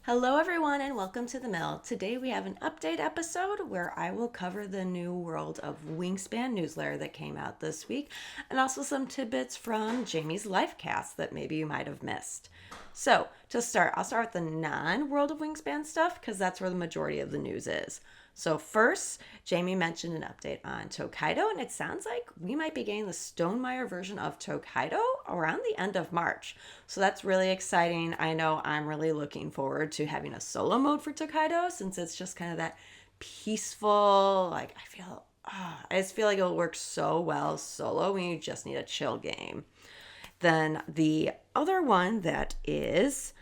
Hello, everyone, and welcome to the Mill. Today we have an update episode where I will cover the new World of Wingspan newsletter that came out this week and also some tidbits from Jamie's livecast that maybe you might have missed. So, to start, I'll start with the non World of Wingspan stuff because that's where the majority of the news is. So first, Jamie mentioned an update on Tokaido, and it sounds like we might be getting the Stonemaier version of Tokaido around the end of March. So that's really exciting. I know I'm really looking forward to having a solo mode for Tokaido since it's just kind of that peaceful, I just feel like it'll work so well solo when you just need a chill game. Then the other one that is,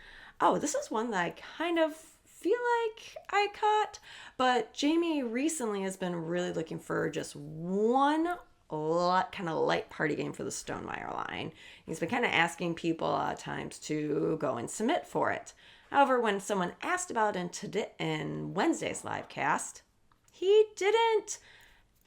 this is one that I kind of feel like I caught, but Jamie recently has been really looking for just one kind of light party game for the Stonemaier line. He's been kind of asking people a lot of times to go and submit for it. However, when someone asked about it in Wednesday's live cast, he didn't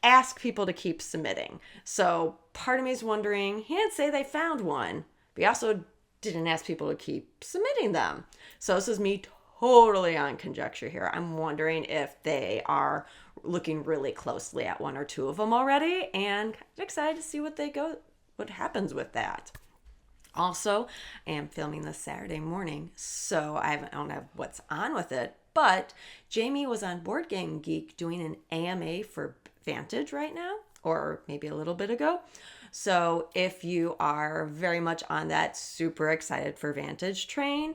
ask people to keep submitting. So part of me is wondering, he didn't say they found one, but he also didn't ask people to keep submitting them. So this is me totally on conjecture here. I'm wondering if they are looking really closely at one or two of them already, and excited to see what happens with that. Also, I am filming this Saturday morning, so I don't have what's on with it, but Jamie was on Board Game Geek doing an AMA for Vantage right now, or maybe a little bit ago. So if you are very much on that super excited for Vantage train,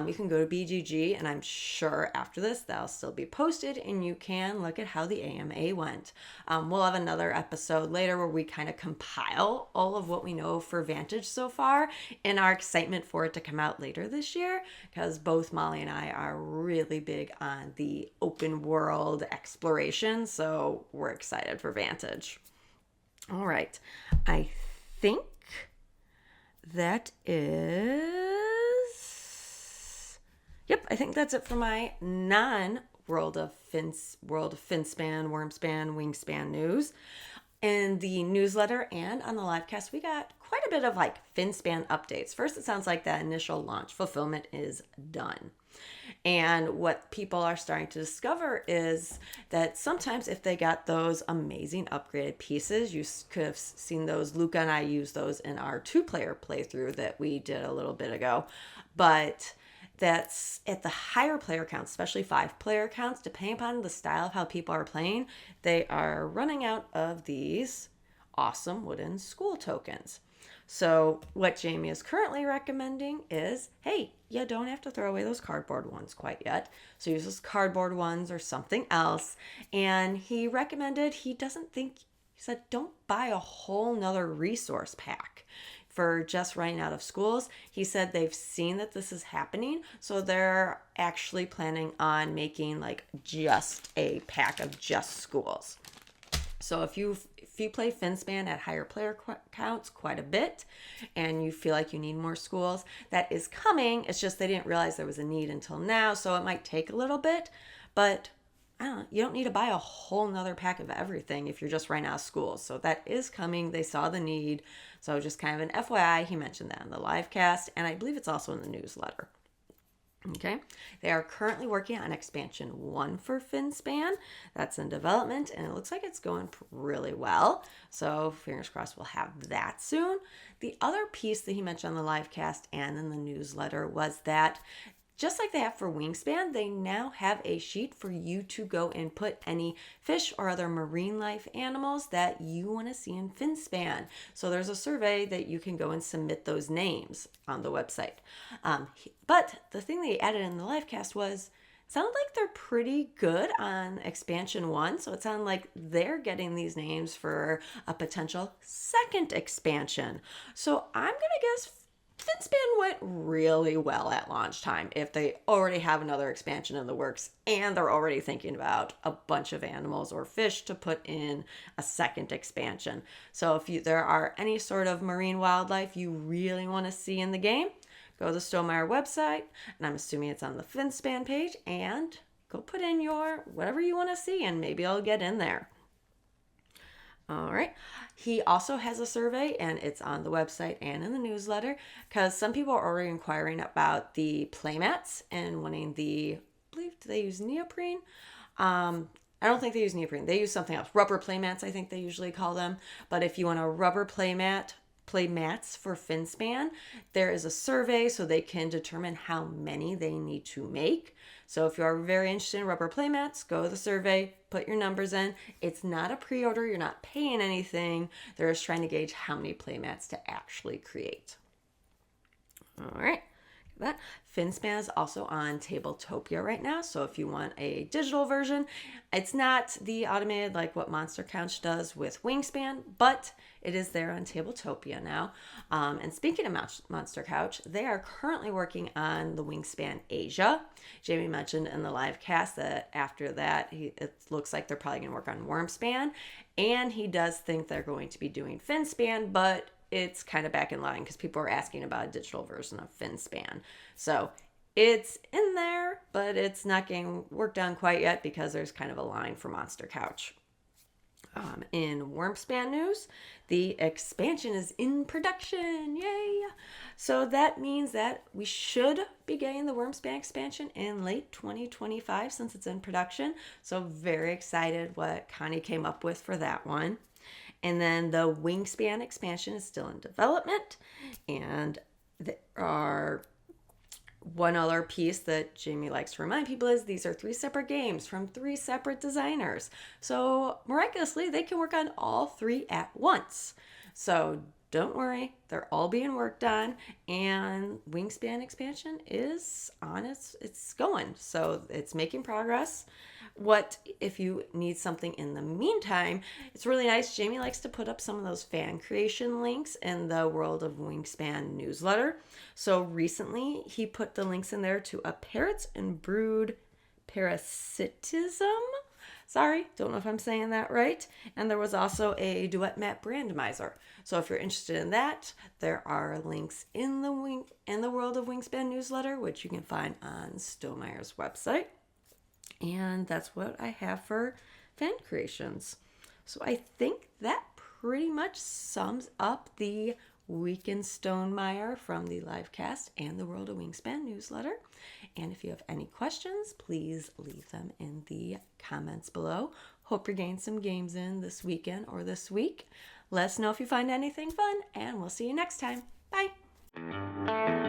you can go to BGG, and I'm sure after this that'll still be posted and you can look at how the AMA went. We'll have another episode later where we kind of compile all of what we know for Vantage so far and our excitement for it to come out later this year, because both Molly and I are really big on the open world exploration, so we're excited for Vantage. All right, I think that is... Yep, I think that's it for my non-World of Finspan, Wormspan, Wingspan news. In the newsletter and on the livecast, we got quite a bit of Finspan updates. First, it sounds like that initial launch fulfillment is done. And what people are starting to discover is that sometimes if they got those amazing upgraded pieces, you could have seen those. Luca and I used those in our 2-player playthrough that we did a little bit ago. But that's at the higher player counts, especially 5-player counts, depending upon the style of how people are playing, they are running out of these awesome wooden school tokens. So what Jamie is currently recommending is, hey, you don't have to throw away those cardboard ones quite yet. So use those cardboard ones or something else. And he said, don't buy a whole nother resource pack for just running out of schools. He said they've seen that this is happening, so they're actually planning on making just a pack of just schools. So if you play Finspan at higher player counts quite a bit and you feel like you need more schools, that is coming. It's just they didn't realize there was a need until now, so it might take a little bit, but you don't need to buy a whole nother pack of everything if you're just running out of schools. So that is coming. They saw the need. So just kind of an FYI, he mentioned that in the live cast, and I believe it's also in the newsletter. Okay, they are currently working on expansion 1 for Finspan. That's in development, and it looks like it's going really well. So fingers crossed we'll have that soon. The other piece that he mentioned on the live cast and in the newsletter was that just like they have for Wingspan, they now have a sheet for you to go and put any fish or other marine life animals that you want to see in Finspan. So there's a survey that you can go and submit those names on the website. But the thing they added in the livecast was, sounded like they're pretty good on expansion 1. So it sounded like they're getting these names for a potential second expansion. So I'm going to guess Finspan went really well at launch time if they already have another expansion in the works and they're already thinking about a bunch of animals or fish to put in a second expansion. So if there are any sort of marine wildlife you really want to see in the game, go to the Stonemaier website, and I'm assuming it's on the Finspan page, and go put in your whatever you want to see and maybe I'll get in there. All right. He also has a survey, and it's on the website and in the newsletter, because some people are already inquiring about the playmats and wanting I believe, do they use neoprene? I don't think they use neoprene. They use something else. Rubber playmats, I think they usually call them. But if you want a rubber playmats for Finspan, there is a survey so they can determine how many they need to make. So if you are very interested in rubber playmats, go to the survey, put your numbers in. It's not a pre-order, you're not paying anything. They're just trying to gauge how many playmats to actually create. All right. That Finspan is also on Tabletopia right now, so if you want a digital version, it's not the automated like what Monster Couch does with Wingspan, but it is there on Tabletopia now. And speaking of Monster Couch, they are currently working on the Wingspan Asia. Jamie mentioned in the live cast that after that, it looks like they're probably going to work on Wormspan, and he does think they're going to be doing Finspan, but it's kind of back in line because people are asking about a digital version of Finspan. So it's in there, but it's not getting worked on quite yet because there's kind of a line for Monster Couch. In Wormspan news, the expansion is in production. Yay! So that means that we should be getting the Wormspan expansion in late 2025 since it's in production. So very excited what Connie came up with for that one. And then the Wingspan expansion is still in development. And there are one other piece that Jamie likes to remind people is these are 3 separate games from 3 separate designers. So miraculously, they can work on all 3 at once. So don't worry, they're all being worked on, and Wingspan expansion is on it's going. So it's making progress. What if you need something in the meantime? It's really nice. Jamie likes to put up some of those fan creation links in the World of Wingspan newsletter. So recently he put the links in there to a Parrots and Brood Parasitism. Sorry, don't know if I'm saying that right. And there was also a Duet Map Randomizer. So if you're interested in that, there are links in the World of Wingspan newsletter, which you can find on Stonemeier's website. And that's what I have for fan creations. So I think that pretty much sums up the week in Stonemaier from the livecast and the World of Wingspan newsletter. And if you have any questions, please leave them in the comments below. Hope you're getting some games in this weekend or this week. Let us know if you find anything fun, and we'll see you next time. Bye.